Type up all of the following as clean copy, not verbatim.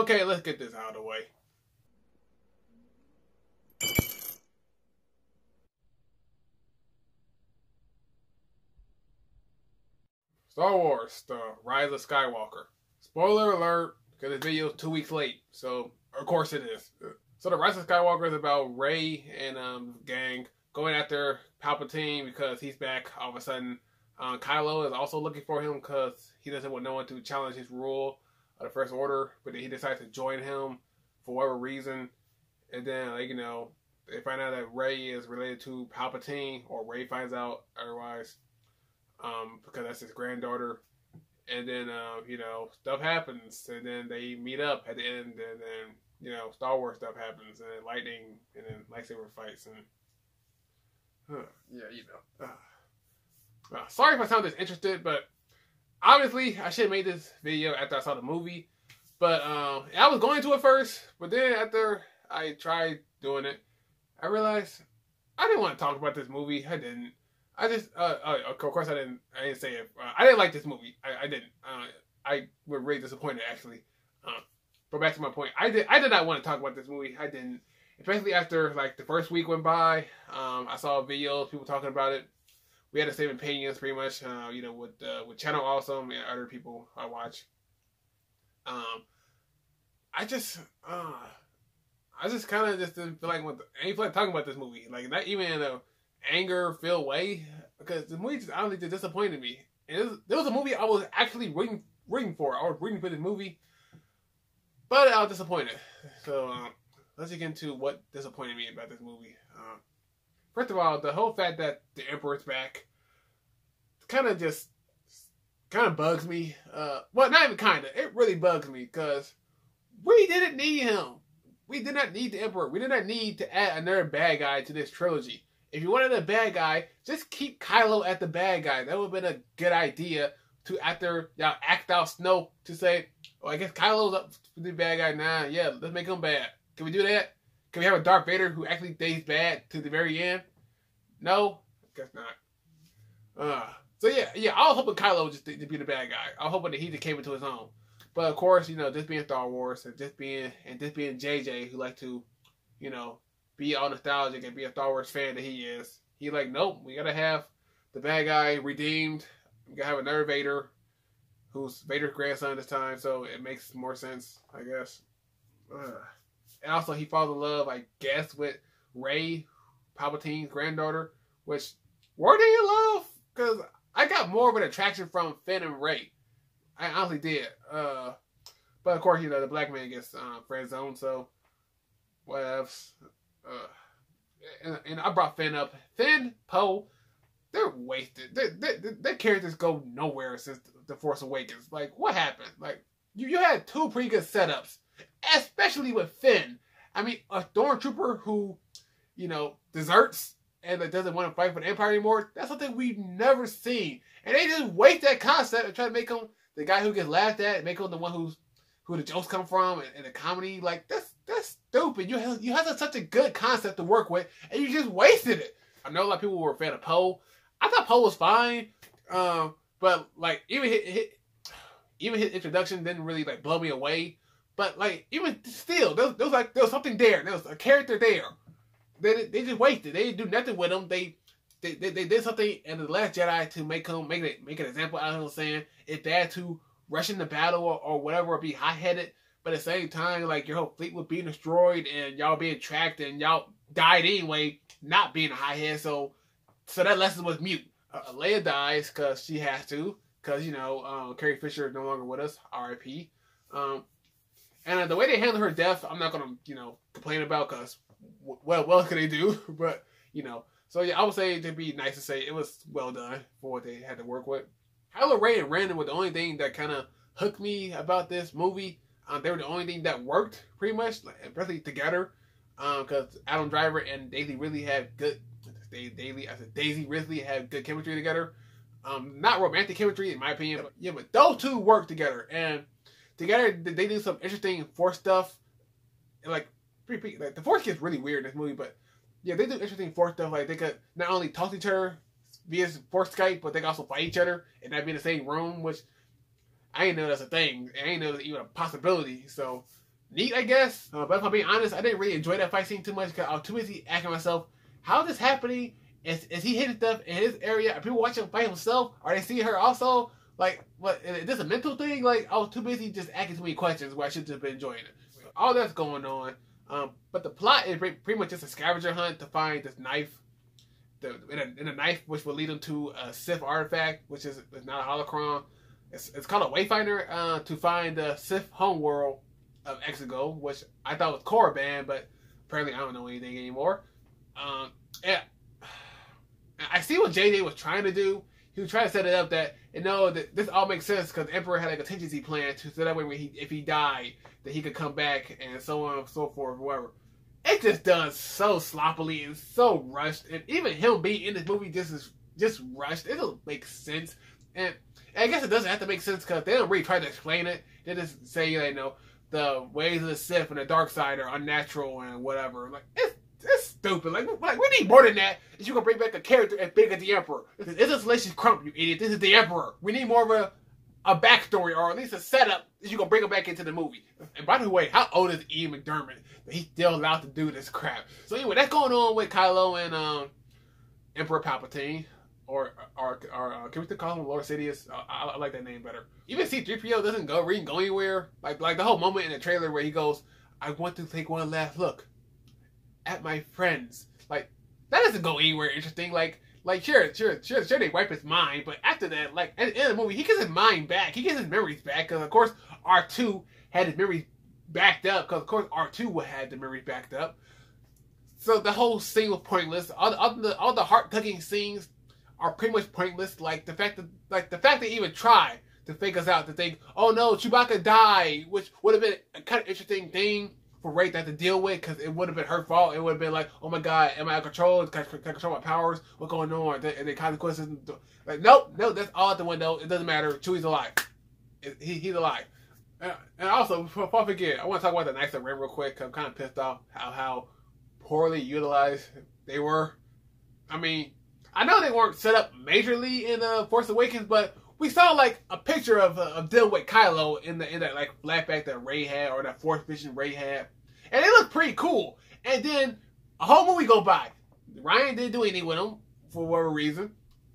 Okay, let's get this out of the way. Star Wars, The Rise of Skywalker. Spoiler alert, because this video is 2 weeks late, so of course it is. So The Rise of Skywalker is about Rey and gang going after Palpatine because he's back all of a sudden. Kylo is also looking for him because he doesn't want no one to challenge his rule of the First Order, but then he decides to join him for whatever reason. And then, they find out that Rey is related to Palpatine, or Rey finds out otherwise, because that's his granddaughter. And then, stuff happens, and then they meet up at the end, and then, Star Wars stuff happens, and then lightning, and then lightsaber fights, and, sorry if I sound disinterested, but obviously I should have made this video after I saw the movie. But I was going to at first, but then after I tried doing it, I realized I didn't want to talk about this movie. I didn't. I just, of course I didn't say it. I didn't like this movie. I didn't. I was really disappointed, actually. But back to my point. I did not want to talk about this movie. I didn't. Especially after, the first week went by. I saw videos, people talking about it. We had the same opinions, pretty much, with Channel Awesome and other people I watch. I just kind of just didn't feel like I ain't feel like talking about this movie. Not even in a anger-filled way, because the movie just honestly just disappointed me. And there was a movie I was actually rooting for. I was rooting for this movie, but I was disappointed. So let's get into what disappointed me about this movie. First of all, the whole fact that the Emperor's back kind of bugs me. Well, not even kind of. It really bugs me because we didn't need him. We did not need the Emperor. We did not need to add another bad guy to this trilogy. If you wanted a bad guy, just keep Kylo as the bad guy. That would have been a good idea to, after y'all act out Snoke, to say, oh, I guess Kylo's up to the bad guy now. Yeah, let's make him bad. Can we do that? Can we have a Darth Vader who actually stays bad to the very end? No? I guess not. So yeah, I was hoping Kylo just to be the bad guy. I was hoping that he just came into his own. But of course, this being Star Wars and just being JJ, who like to, be all nostalgic and be a Star Wars fan that he is, he nope, we gotta have the bad guy redeemed. We gotta have another Vader, who's Vader's grandson this time, so it makes more sense, I guess. And also, he falls in love, I guess, with Rey, Palpatine's granddaughter, which, were they in love? Because I got more of an attraction from Finn and Rey. I honestly did. But of course, the black man gets friend zoned, so whatevs. And I brought Finn up. Finn, Poe, they're wasted. Their characters go nowhere since The Force Awakens. What happened? You had two pretty good setups, especially with Finn. I mean, a stormtrooper who, deserts and doesn't want to fight for the Empire anymore, that's something we've never seen. And they just waste that concept and try to make him the guy who gets laughed at, and make him the one who the jokes come from and the comedy. That's stupid. You had such a good concept to work with, and you just wasted it. I know a lot of people were a fan of Poe. I thought Poe was fine, but even his introduction didn't really blow me away. But even still, there was something there. There was a character there. They just wasted. They didn't do nothing with him. They did something in The Last Jedi to make an example out of him, saying it's bad to rush into battle or whatever, or be high-headed, but at the same time, your whole fleet was being destroyed and y'all being tracked and y'all died anyway, not being a high-head, so that lesson was mute. Leia dies because she has to, because, Carrie Fisher is no longer with us, R.I.P. And the way they handled her death, I'm not going to, complain about, because what else can they do? But, so yeah, I would say it'd be nice to say it was well done for what they had to work with. Kylo Ren and Random were the only thing that kind of hooked me about this movie. They were the only thing that worked, pretty much, especially together. Because Adam Driver and Daisy Ridley had good... Daisy Ridley had good chemistry together. Not romantic chemistry, in my opinion. But those two work together. And together, they do some interesting Force stuff. The Force gets really weird in this movie, but... yeah, they do interesting Force stuff. They could not only talk to each other via Force Skype, but they can also fight each other and not be in the same room, which I didn't know that's a thing. I didn't know that's even a possibility. So, neat, I guess. But if I'm being honest, I didn't really enjoy that fight scene too much because I was too busy asking myself, how is this happening? Is he hitting stuff in his area? Are people watching him fight himself? Are they seeing her also? Like, what? Is this a mental thing? Like, I was too busy just asking too many questions where I should have been enjoying it. All that's going on. But the plot is pretty much just a scavenger hunt to find this knife. In a knife which will lead them to a Sith artifact, which is not a holocron. It's called a Wayfinder to find the Sith homeworld of Exegol, which I thought was Korriban, but apparently I don't know anything anymore. And I see what JJ was trying to do. He was trying to set it up that, that this all makes sense because the Emperor had like a contingency plan so that way if he died, that he could come back and so on and so forth, whatever. It just does so sloppily and so rushed, and even him being in this movie just rushed. It doesn't make sense, and I guess it doesn't have to make sense because they don't really try to explain it. They just say, the ways of the Sith and the dark side are unnatural and whatever. Like it's stupid. Like we need more than that. If you gonna bring back a character as big as the Emperor, this is Salacious Crump, you idiot. This is the Emperor. We need more of a backstory or at least a setup that you gonna bring him back into the movie. And by the way, how old is Ian McDermott that he's still allowed to do this crap? So anyway, that's going on with Kylo and Emperor Palpatine. Or can we still call him Lord Sidious? I like that name better. Even C-3PO doesn't go anywhere. Like the whole moment in the trailer where he goes, I want to take one last look at my friends. Like, that doesn't go anywhere interesting. Like sure, they wipe his mind, but after that, like, at the end of the movie, he gets his mind back. He gets his memories back, because, of course, R2 had his memories backed up, because, of course, R2 would have the memories backed up. So the whole scene was pointless. All the heart-tugging scenes are pretty much pointless. Like, the fact that they even try to fake us out, to think, oh no, Chewbacca died, which would have been a kind of interesting thing for Rey to have to deal with, because it would have been her fault. It would have been like, oh my god, am I out of control? Can I control my powers? What's going on? And the consequences. Like, nope, that's all out the window. It doesn't matter. Chewie's alive. He's alive. And also, before I forget, I want to talk about the Knights of Ren real quick, because I'm kind of pissed off how poorly utilized they were. I mean, I know they weren't set up majorly in Force Awakens, but we saw like a picture of them with Kylo in that like flashback that Rey had, or that Force vision Rey had, and it looked pretty cool. And then a whole movie go by. Ryan didn't do anything with them for whatever reason,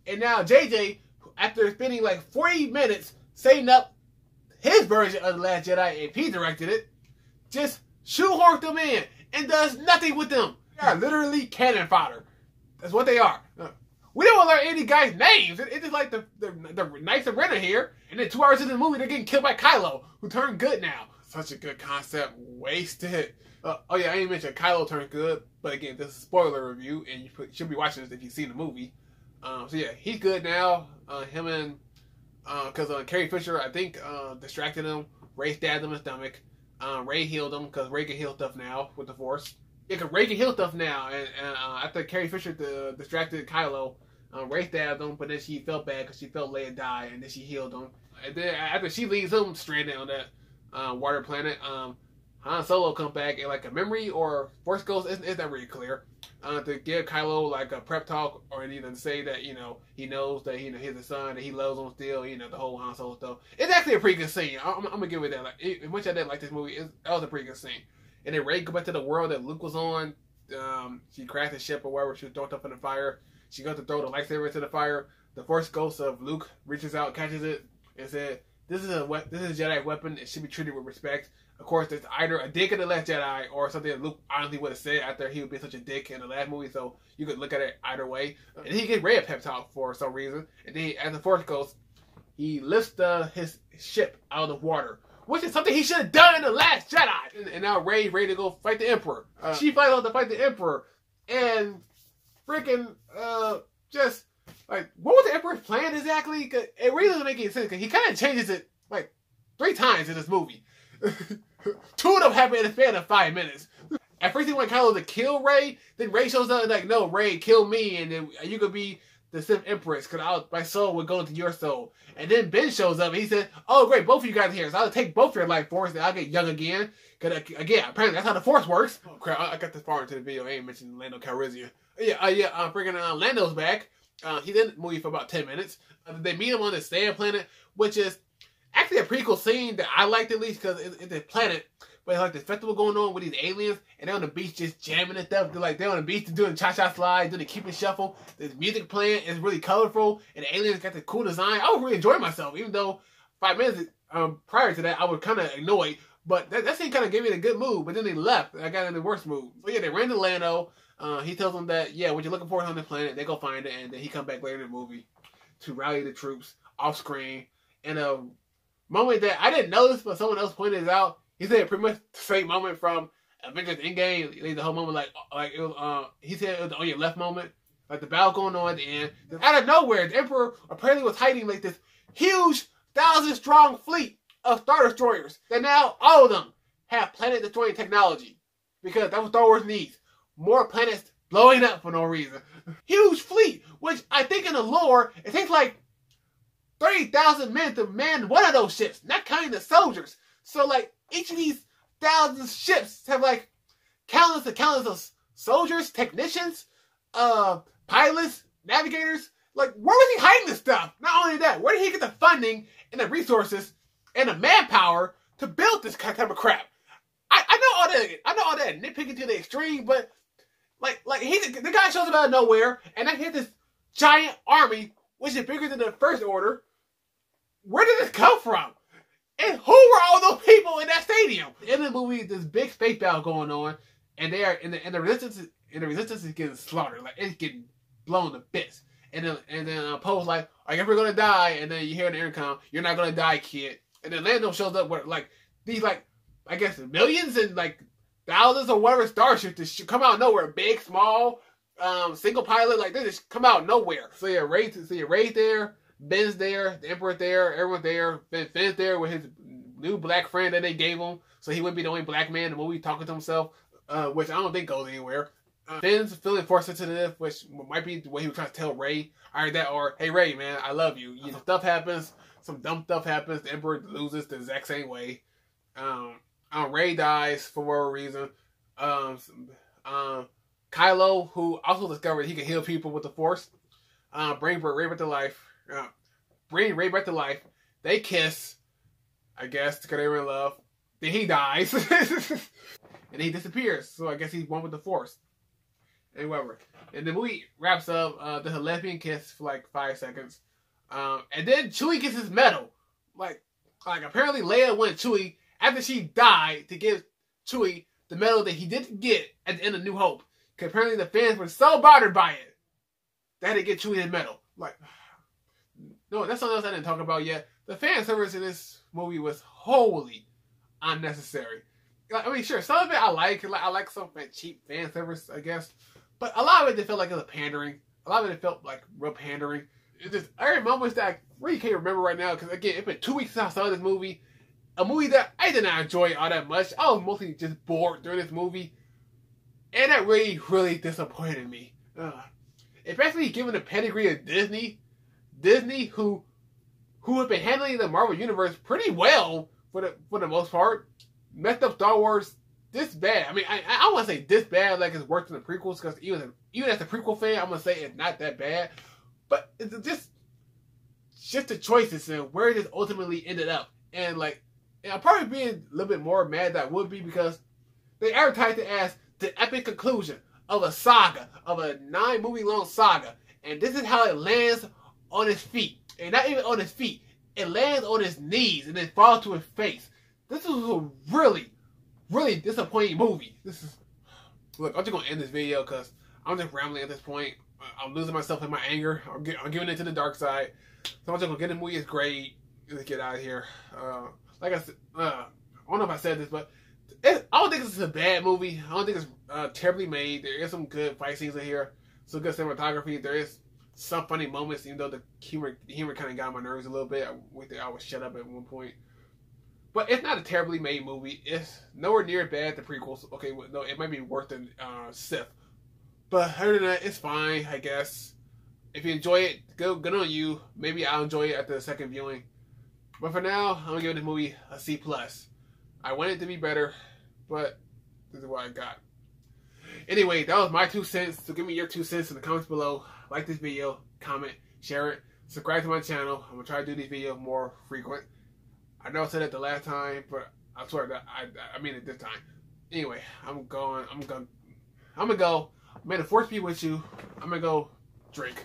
and now JJ, after spending like 40 minutes setting up his version of The Last Jedi, if he directed it, just shoehorned them in and does nothing with them. They are literally cannon fodder. That's what they are. We don't want to learn any guys' names. It's just like the Knights of Ren here, and then 2 hours into the movie, they're getting killed by Kylo, who turned good now. Such a good concept. Wasted. Oh yeah, I didn't mention Kylo turned good, but again, this is a spoiler review, and you should be watching this if you've seen the movie. So yeah, he's good now. Him and because Carrie Fisher, I think, distracted him. Rey stabbed him in the stomach. Rey healed him because Rey can heal stuff now with the Force. Yeah, because Rey can heal stuff now, and after Carrie Fisher distracted Kylo, Rey stabbed him, but then she felt bad because she felt Leia die, and then she healed him. And then after she leaves him stranded on that water planet, Han Solo comes back and like a memory or Force Ghost, it's not really clear, to give Kylo like a prep talk, or even say that he knows that he's his son, that he loves him still, the whole Han Solo stuff. It's actually a pretty good scene. I'm gonna give it that. Like, as much as I didn't like this movie, that was a pretty good scene. And then Rey go back to the world that Luke was on. She crashed the ship or wherever, she was thrown up in the fire. She goes to throw the lightsaber into the fire. The Force Ghost of Luke reaches out, catches it, and said, "This is a Jedi weapon. It should be treated with respect." Of course, it's either a dick in the Last Jedi or something that Luke honestly would have said after he would be such a dick in the last movie. So you could look at it either way. And he gets Rey a pep talk for some reason. And then, as the Force Ghost, he lifts his ship out of the water, which is something he should have done in The Last Jedi. And now Rey's ready to go fight the Emperor. She flies out to fight the Emperor. And freaking, just, like, what was the Emperor's plan exactly? Cause it really doesn't make any sense, because he kind of changes it, like, 3 times in this movie. 2 of them happen in the span of 5 minutes. At first he wanted Kylo to kill Rey, then Rey shows up and like, no, Rey, kill me, and then you could be the Sith Empress, because my soul would go into your soul. And then Ben shows up, and he said, oh, great, both of you guys are here, so I'll take both your life force, and I'll get young again. Because, again, apparently that's how the Force works. Oh, crap, I got this far into the video, I ain't mentioned Lando Calrissian. Freaking Lando's back. He's in the movie for about 10 minutes. They meet him on the sand planet, which is actually a pretty cool scene that I liked, at least, because it's a planet, but it's like this festival going on with these aliens, and they're on the beach just jamming and stuff. They're on the beach doing cha-cha slide, doing the keep and shuffle. There's music playing, it's really colorful, and the aliens got the cool design. I was really enjoying myself, even though 5 minutes prior to that, I was kind of annoyed. But that scene kind of gave me a good mood, but then they left, and I got in the worst mood. So yeah, they ran to Lando. He tells them that, yeah, what you're looking for is on the planet. They go find it, and then he come back later in the movie to rally the troops off screen. And a moment that I didn't notice, but someone else pointed it out. He said pretty much the same moment from Avengers Endgame. The whole moment, like it was, he said it was on your left moment, like the battle going on at the end. Out of nowhere, the Emperor apparently was hiding like this huge 1,000-strong fleet of Star Destroyers that now all of them have planet-destroying technology, because that's what Star Wars needs. More planets blowing up for no reason. Huge fleet, which I think in the lore, it takes like 30,000 men to man one of those ships, not counting the soldiers. So like each of these 1,000 ships have like countless and countless of soldiers, technicians, pilots, navigators. Like, where was he hiding this stuff? Not only that, where did he get the funding and the resources and the manpower to build this kind of crap? I know all that nitpicking to the extreme, but like the guy shows up out of nowhere, and I hit this giant army, which is bigger than the First Order. Where did this come from? And who were all those people in that stadium? In the movie, this big space battle going on, and they are the resistance is getting slaughtered, like it's getting blown to bits. And then Poe's like, I guess we're gonna die. And then you hear in the intercom, you're not gonna die, kid. And then Lando shows up with like these I guess millions and like thousands or whatever starships that come out of nowhere, big, small, single pilot, like they just come out of nowhere. So yeah, Ray's there, Ben's there, the Emperor's there, everyone's there. Finn's there with his new black friend that they gave him, so he wouldn't be the only black man in the movie talking to himself, which I don't think goes anywhere. Finn's feeling force sensitive, which might be the way he was trying to tell Ray. Either that or, hey Ray, man, I love you. Stuff happens, some dumb stuff happens. The Emperor loses the exact same way. Ray dies for whatever reason. Kylo, who also discovered he can heal people with the Force, bring Ray back to life. Bring Ray back to life. They kiss, I guess, because they were in love. Then he dies, and he disappears. So I guess he's one with the Force. And whatever. And the movie wraps up. There's a lesbian kiss for like 5 seconds, and then Chewie gets his medal. Like apparently Leia wanted Chewie after she died to give Chewie the medal that he didn't get at the end of New Hope. Because apparently the fans were so bothered by it, they had to get Chewie his medal. Like, no, that's something else I didn't talk about yet. The fan service in this movie was wholly unnecessary. I mean, sure, some of it I like. I like some cheap fan service, I guess. But a lot of it felt like it was pandering. A lot of it felt like real pandering. It's just every moment that I really can't remember right now. Because again, it's been 2 weeks since I saw this movie. A movie that I did not enjoy all that much. I was mostly just bored during this movie. And that really, really disappointed me. Especially given the pedigree of Disney. Disney, who have been handling the Marvel Universe pretty well for the most part. Messed up Star Wars this bad. I mean, I don't want to say this bad like it's worse than the prequels, because even as a prequel fan, I'm going to say it's not that bad. But it's just the choices and where this ultimately ended up. And I'm probably being a little bit more mad than I would be, because they advertised it as the epic conclusion of a saga, of a 9-movie long saga. And this is how it lands on his feet. And not even on his feet. It lands on his knees and then falls to his face. This is a really, really disappointing movie. Look, I'm just going to end this video because I'm just rambling at this point. I'm losing myself in my anger. I'm giving it to the dark side. So I'm just going to get the movie. It's great. Let's get out of here. Like I said, I don't know if I said this, but I don't think this is a bad movie. I don't think it's terribly made. There is some good fight scenes in here. Some good cinematography. There is some funny moments, even though the humor kind of got on my nerves a little bit. I was shut up at one point. But it's not a terribly made movie. It's nowhere near bad the prequels. Okay, well, no, it might be worse than Sith. But other than that, it's fine, I guess. If you enjoy it, good on you. Maybe I'll enjoy it after the second viewing. But for now, I'm going to give this movie a C+. I want it to be better, but this is what I got. Anyway, that was my 2 cents. So give me your 2 cents in the comments below. Like this video, comment, share it, subscribe to my channel. I'm going to try to do these videos more frequent. I know I said it the last time, but I swear that I mean it this time. Anyway, I'm gonna go. May the force be with you. I'm gonna go drink.